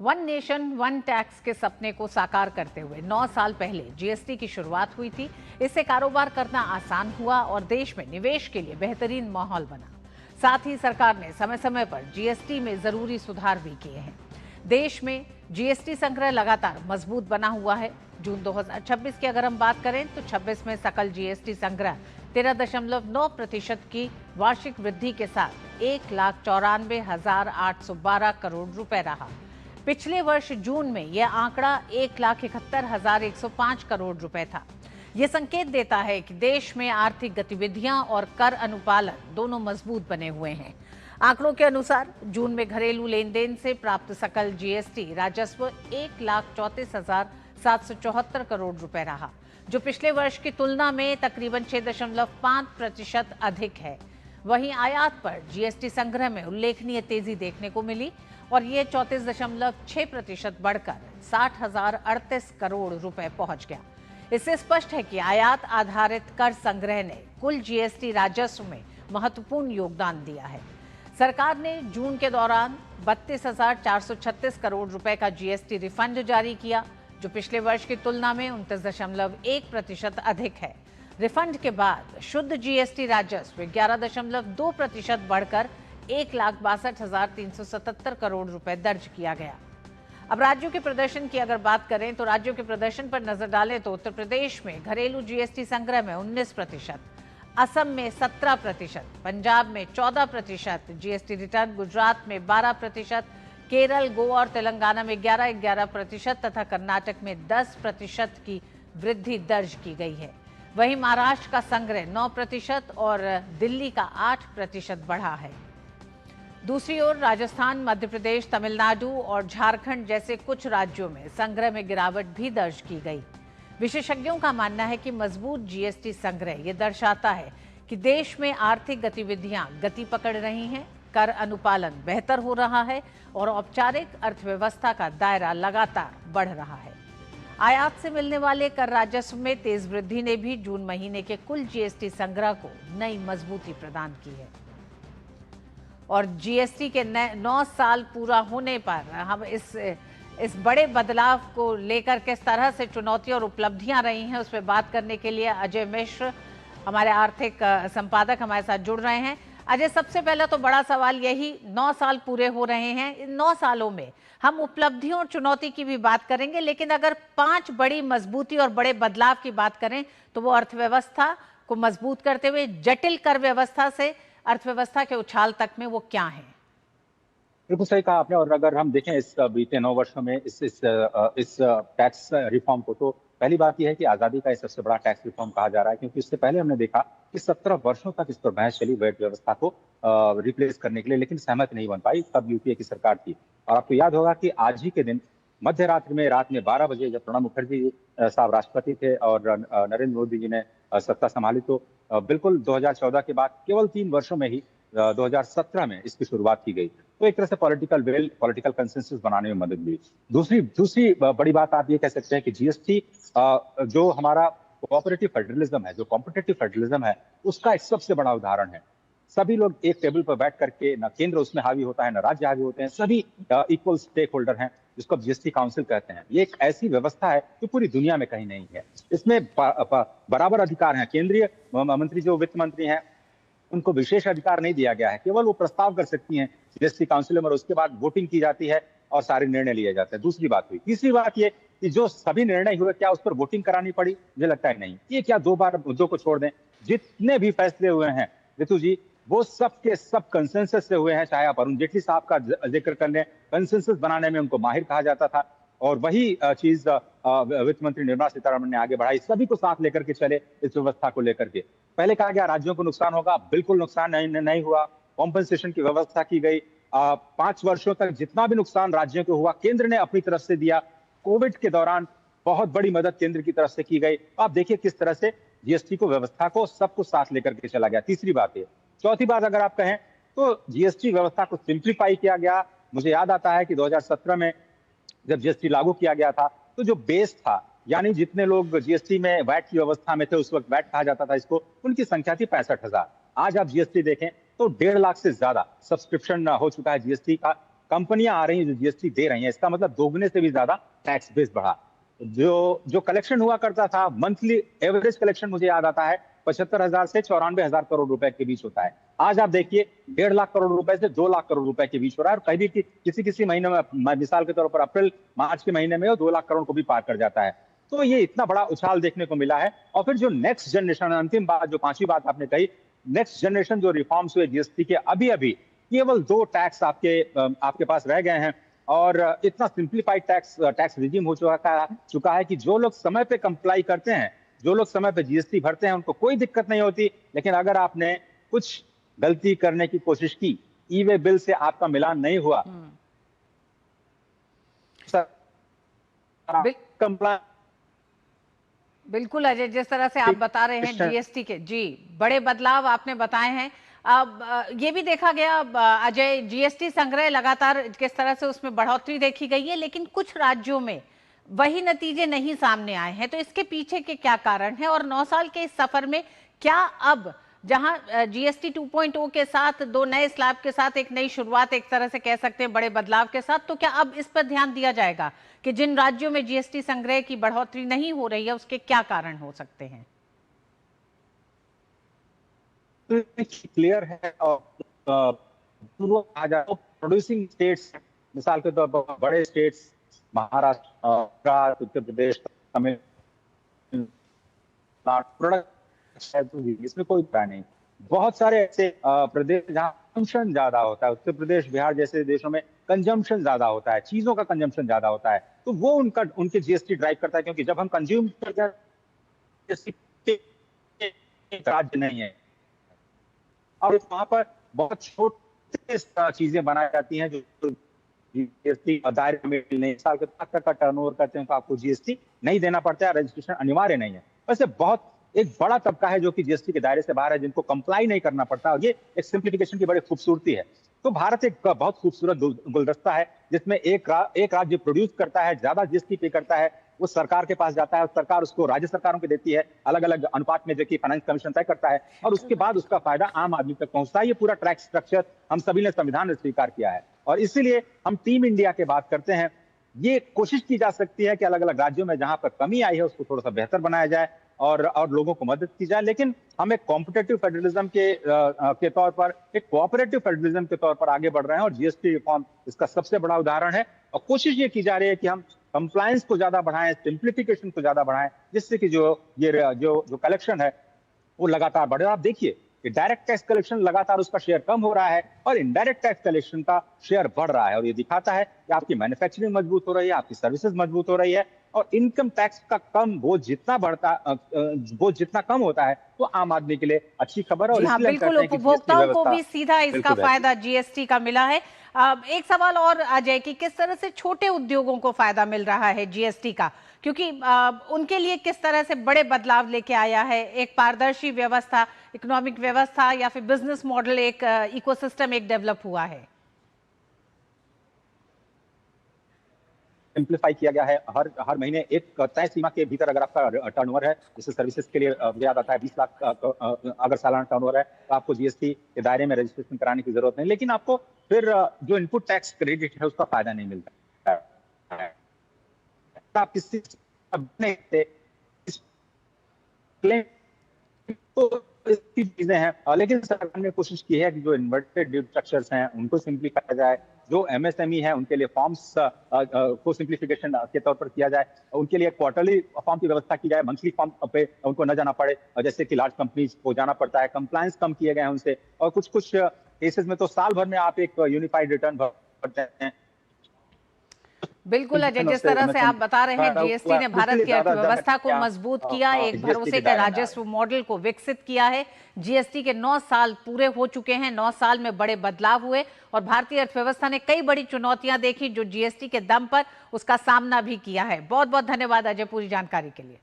One nation one tax के सपने को साकार करते हुए 9 साल पहले जीएसटी की शुरुआत हुई थी। इससे कारोबार करना आसान हुआ और देश में निवेश के लिए बेहतरीन माहौल बना। साथ ही सरकार ने समय समय पर जीएसटी में जरूरी सुधार भी किए हैं। देश में जीएसटी संग्रह लगातार मजबूत बना हुआ है। जून 2026 की अगर हम बात करें तो 26 में सकल जीएसटी संग्रह 13.9% की वार्षिक वृद्धि के साथ 1,94,812 करोड़ रुपए रहा। पिछले वर्ष जून में यह आंकड़ा 1,71,105 करोड़ रुपए था। यह संकेत देता है कि देश में आर्थिक गतिविधियां और कर अनुपालन दोनों मजबूत बने हुए हैं। आंकड़ों के अनुसार जून में घरेलू लेन देन से प्राप्त सकल जीएसटी राजस्व 1,34,774 करोड़ रुपए रहा, जो पिछले वर्ष की तुलना में तकरीबन 6.5% अधिक है। वहीं आयात पर जीएसटी संग्रह में उल्लेखनीय तेजी देखने को मिली और ये 34.6% बढ़कर 60,038 करोड़ रुपए पहुंच गया। इससे स्पष्ट है कि आयात आधारित कर संग्रह ने कुल जीएसटी राजस्व में महत्वपूर्ण योगदान दिया है। सरकार ने जून के दौरान 32,436 करोड़ रुपए का जीएसटी रिफंड जारी किया, जो पिछले वर्ष की तुलना में 29.1% अधिक है। रिफंड के बाद शुद्ध जीएसटी राजस्व 11.2% बढ़कर 1,62,377 करोड़ रुपए दर्ज किया गया। अब राज्यों के प्रदर्शन की अगर बात करें तो राज्यों के प्रदर्शन पर नजर डालें तो उत्तर प्रदेश में घरेलू जीएसटी संग्रह में 19%, असम में 17%, पंजाब में 14% जीएसटी रिटर्न, गुजरात में 12%, केरल, गोवा और तेलंगाना में 11% तथा कर्नाटक में 10% की वृद्धि दर्ज की गई है। वहीं महाराष्ट्र का संग्रह 9% और दिल्ली का 8% बढ़ा है। दूसरी ओर राजस्थान, मध्य प्रदेश, तमिलनाडु और झारखंड जैसे कुछ राज्यों में संग्रह में गिरावट भी दर्ज की गई। विशेषज्ञों का मानना है कि मजबूत जीएसटी संग्रह ये दर्शाता है कि देश में आर्थिक गतिविधियां गति पकड़ रही हैं, कर अनुपालन बेहतर हो रहा है और औपचारिक अर्थव्यवस्था का दायरा लगातार बढ़ रहा है। आयात से मिलने वाले कर राजस्व में तेज वृद्धि ने भी जून महीने के कुल जीएसटी संग्रह को नई मजबूती प्रदान की है। और जीएसटी के 9 साल पूरा होने पर हम इस बड़े बदलाव को लेकर किस तरह से चुनौतियां और उपलब्धियां रही हैं, उस पर बात करने के लिए अजय मिश्र, हमारे आर्थिक संपादक, हमारे साथ जुड़ रहे हैं। अजय, सबसे पहला तो बड़ा सवाल यही, 9 साल पूरे हो रहे हैं। इन 9 सालों में हम उपलब्धियों और चुनौती की भी बात करेंगे, लेकिन अगर 5 बड़ी मजबूती और बड़े बदलाव की बात करें तो वो अर्थव्यवस्था को मजबूत करते हुए जटिल कर व्यवस्था से अर्थव्यवस्था के उछाल तक में वो क्या है? बिल्कुल सही कहा आपने। और अगर हम देखें इस बीते 9 वर्षों में इस टैक्स रिफॉर्म को, तो पहली बात यह है कि आजादी का ये सबसे बड़ा टैक्स रिफॉर्म कहा जा रहा है, क्योंकि इससे पहले हमने देखा कि 17 वर्षों तक इस पर बहस चली वैट व्यवस्था को रिप्लेस करने के लिए, लेकिन सहमत नहीं बन पाई। तब यूपीए की सरकार थी। और आपको याद होगा कि आज ही के दिन मध्य रात्रि में, रात में 12 बजे, जब प्रणब मुखर्जी साहब राष्ट्रपति थे और नरेंद्र मोदी जी ने सत्ता संभाली, तो बिल्कुल 2014 के बाद केवल 3 वर्षों में ही 2017 में इसकी शुरुआत की गई। तो एक तरह से पॉलिटिकल कंसेंसस बनाने में मदद मिली। दूसरी बड़ी बात आप ये कह सकते हैं कि जीएसटी जो हमारा कोऑपरेटिव फेडरलिज्म है, जो कॉम्पिटिटिव फेडरलिज्म है, उसका एक सबसे बड़ा उदाहरण है। सभी लोग एक टेबल पर बैठ करके, न केंद्र उसमें हावी होता है, न राज्य हावी होते हैं, सभी इक्वल स्टेक होल्डर हैं, जिसको जीएसटी काउंसिल कहते हैं। ये एक ऐसी व्यवस्था है जो पूरी दुनिया में कहीं नहीं है। इसमें बराबर अधिकार हैं। केंद्रीय मंत्री जो वित्त मंत्री हैं, उनको विशेष अधिकार नहीं दिया गया है। केवल वो प्रस्ताव कर सकती हैं जीएसटी काउंसिल में, और उसके बाद वोटिंग की जाती है और सारे निर्णय लिए जाते हैं। दूसरी बात हुई। तीसरी बात ये कि जो सभी निर्णय हुए, क्या उस पर वोटिंग करानी पड़ी? मुझे लगता है नहीं। ये क्या 2 बार मुद्दों को छोड़ दें? जितने भी फैसले हुए हैं ऋतु जी, वो सब के सब कंसेंसस से हुए हैं। चाहे आप अरुण जेटली साहब का जिक्र कर लें, कंसेंसस बनाने में उनको माहिर कहा जाता था, और वही चीज वित्त मंत्री निर्मला सीतारमण ने आगे बढ़ाई। सभी को साथ लेकर के चले इस व्यवस्था को लेकर के। पहले कहा गया राज्यों को नुकसान होगा, बिल्कुल नुकसान नहीं हुआ। कॉम्पनसेशन की व्यवस्था की गई। 5 वर्षों तक जितना भी नुकसान राज्यों को हुआ, केंद्र ने अपनी तरफ से दिया। कोविड के दौरान बहुत बड़ी मदद केंद्र की तरफ से की गई। आप देखिए किस तरह से जीएसटी को, व्यवस्था को, सबको साथ लेकर के चला गया। तीसरी बात है। चौथी बात अगर आप कहें तो जीएसटी व्यवस्था को सिंप्लीफाई किया गया। मुझे याद आता है कि 2017 में जब जीएसटी लागू किया गया था, तो जो बेस था, यानी जितने लोग जीएसटी में वैट की व्यवस्था में थे, उस वक्त वैट कहा जाता था इसको, उनकी संख्या थी 65,000। आज आप जीएसटी देखें तो 1.5 लाख से ज्यादा सब्सक्रिप्शन हो चुका है जीएसटी का कंपनियां आ रही हैं जो जीएसटी दे रही हैं, इसका मतलब दोगुने से भी ज्यादा टैक्स बेस बढ़ा। जो कलेक्शन हुआ करता था, मंथली एवरेज कलेक्शन मुझे याद आता है 75,000 से 94,000 करोड़ रुपए के बीच होता है। आज आप देखिए 1.5 लाख करोड़ रुपए से 2 लाख करोड़ रुपए के बीच हो रहा है, और कभी किसी किसी महीने में, मिसाल के तौर पर अप्रैल मार्च के महीने में वो 2 लाख करोड़ को भी पार कर जाता है। तो ये इतना बड़ा उछाल देखने को मिला है। और फिर जो नेक्स्ट जनरेशन, अंतिम बात, जो पांचवी बात आपने कही, नेक्स्ट जनरेशन जो रिफॉर्म्स हुए जीएसटी के, अभी अभी केवल 2 टैक्स आपके पास रह गए हैं, और इतना सिंप्लीफाइड टैक्स रिजीम हो चुका है कि जो लोग समय पे कंप्लाई करते हैं, जो लोग समय पे जीएसटी भरते हैं, उनको कोई दिक्कत नहीं होती। लेकिन अगर आपने कुछ गलती करने की कोशिश की, ई वे बिल से आपका मिलान नहीं हुआ, कंप्लाई। बिल्कुल अजय, जिस तरह से आप बता रहे हैं जीएसटी के, जी बड़े बदलाव आपने बताए हैं। अब ये भी देखा गया अजय, जीएसटी संग्रह लगातार किस तरह से उसमें बढ़ोतरी देखी गई है, लेकिन कुछ राज्यों में वही नतीजे नहीं सामने आए हैं। तो इसके पीछे के क्या कारण है, और 9 साल के इस सफर में क्या अब जहां जीएसटी 2.0 के साथ 2 नए स्लैब के साथ एक नई शुरुआत, एक तरह से कह सकते हैं बड़े बदलाव के साथ, तो क्या अब इस पर ध्यान दिया जाएगा कि जिन राज्यों में जीएसटी संग्रह की बढ़ोतरी नहीं हो रही है उसके क्या कारण हो सकते हैं? क्लियर है। और प्रोड्यूसिंग स्टेट्स, मिसाल के तौर पर बड़े स्टेट्स, महाराष्ट्र, उत्तर प्रदेश, तमिलनाडु, प्रोडक्ट, इसमें कोई उपाय नहीं। बहुत सारे ऐसे प्रदेश जहां कंजम्पशन ज्यादा होता है, उत्तर प्रदेश, बिहार जैसे देशों में कंजम्पशन ज्यादा होता है, चीजों का कंजम्पशन ज्यादा होता है, तो वो उनके जीएसटी ड्राइव करता है, क्योंकि जब हम कंज्यूम करते हैं, राज्य नहीं है, और वहां पर बहुत छोटे चीजें बनाई जाती हैं जो जीएसटी दायरे में नहीं, साल के तक का टर्नओवर करते हैं तो आपको जीएसटी नहीं देना पड़ता है, रजिस्ट्रेशन अनिवार्य नहीं है। वैसे बहुत एक बड़ा तबका है जो कि जीएसटी के दायरे से बाहर है, जिनको कंप्लाई नहीं करना पड़ता, और ये एक सिंप्लीफिकेशन की बड़ी खूबसूरती है। तो भारत एक बहुत खूबसूरत गुलदस्ता है, जिसमें एक राज्य प्रोड्यूस करता है, ज्यादा जीएसटी पे करता है, वो सरकार के पास जाता है, और सरकार उसको राज्य सरकारों को देती है, अलग अलग अनुपात में, जो कि फाइनेंस कमीशन तय करता है, और उसके बाद उसका फायदा आम आदमी तक पहुंचता है। ये पूरा टैक्स स्ट्रक्चर हम सभी ने संविधान में स्वीकार किया है, और इसीलिए हम टीम इंडिया की बात करते हैं। ये कोशिश की जा सकती है कि अलग अलग राज्यों में जहां पर कमी आई है उसको थोड़ा सा बेहतर बनाया जाए, और लोगों को मदद की जाए। लेकिन हम एक कॉम्पिटेटिव फेडरलिज्म के तौर पर, एक कोऑपरेटिव फेडरलिज्म के तौर पर आगे बढ़ रहे हैं, और जीएसटी रिफॉर्म इसका सबसे बड़ा उदाहरण है। और कोशिश ये की जा रही है कि हम कंप्लायंस को ज्यादा बढ़ाएं, सिंप्लीफिकेशन को ज्यादा बढ़ाएं, जिससे कि जो कलेक्शन है वो लगातार बढ़े। आप देखिए कि डायरेक्ट टैक्स कलेक्शन लगातार उसका शेयर कम हो रहा है, और इनडायरेक्ट टैक्स कलेक्शन का शेयर बढ़ रहा है, और ये दिखाता है कि आपकी मैन्युफैक्चरिंग मजबूत हो रही है, आपकी सर्विसेज मजबूत हो रही है, और इनकम टैक्स का बोझ जितना कम होता है, तो आम आदमी के लिए अच्छी खबर है। और हाँ, बिल्कुल उपभोक्ताओं को भी सीधा इसका फायदा जीएसटी का मिला है। एक सवाल और अजय, कि किस तरह से छोटे उद्योगों को फायदा मिल रहा है जीएसटी का, क्योंकि उनके लिए किस तरह से बड़े बदलाव लेके आया है, एक पारदर्शी व्यवस्था, इकोनॉमिक व्यवस्था, या फिर बिजनेस मॉडल, एक इकोसिस्टम एक डेवलप हुआ है? सिंप्लीफाई किया गया है। हर महीने एक तय सीमा के भीतर अगर आपका टर्नओवर है, जैसे सर्विसेज के लिए मुझे याद आता है 20 लाख अगर सालाना टर्नओवर है, तो आपको जीएसटी के दायरे में रजिस्ट्रेशन कराने की जरूरत नहीं। लेकिन आपको फिर जो इनपुट टैक्स क्रेडिट है उसका फायदा नहीं मिलता है। आप किसी तो इसकी चीजें हैं, लेकिन सरकार ने कोशिश की है कि जो इन्वर्टेड ड्यूटी स्ट्रक्चर्स हैं उनको सिंप्लीफाई किया जाए, जो एमएसएमई है उनके लिए फॉर्म्स को सिंप्लीफिकेशन के तौर पर किया जाए, उनके लिए क्वार्टरली फॉर्म की व्यवस्था की जाए, मंथली फॉर्म पे उनको न जाना पड़े, जैसे कि लार्ज कंपनीज को जाना पड़ता है। कंप्लायंस कम किए गए हैं उनसे, और कुछ केसेस में तो साल भर में आप एक यूनिफाइड रिटर्न भरते हैं। बिल्कुल अजय, जिस तरह से आप बता रहे हैं, जीएसटी ने भारत की अर्थव्यवस्था को मजबूत किया, एक भरोसे के राजस्व मॉडल को विकसित किया है। जीएसटी के 9 साल पूरे हो चुके हैं, 9 साल में बड़े बदलाव हुए, और भारतीय अर्थव्यवस्था ने कई बड़ी चुनौतियां देखी जो जीएसटी के दम पर उसका सामना भी किया है। बहुत बहुत धन्यवाद अजय पूरी जानकारी के लिए।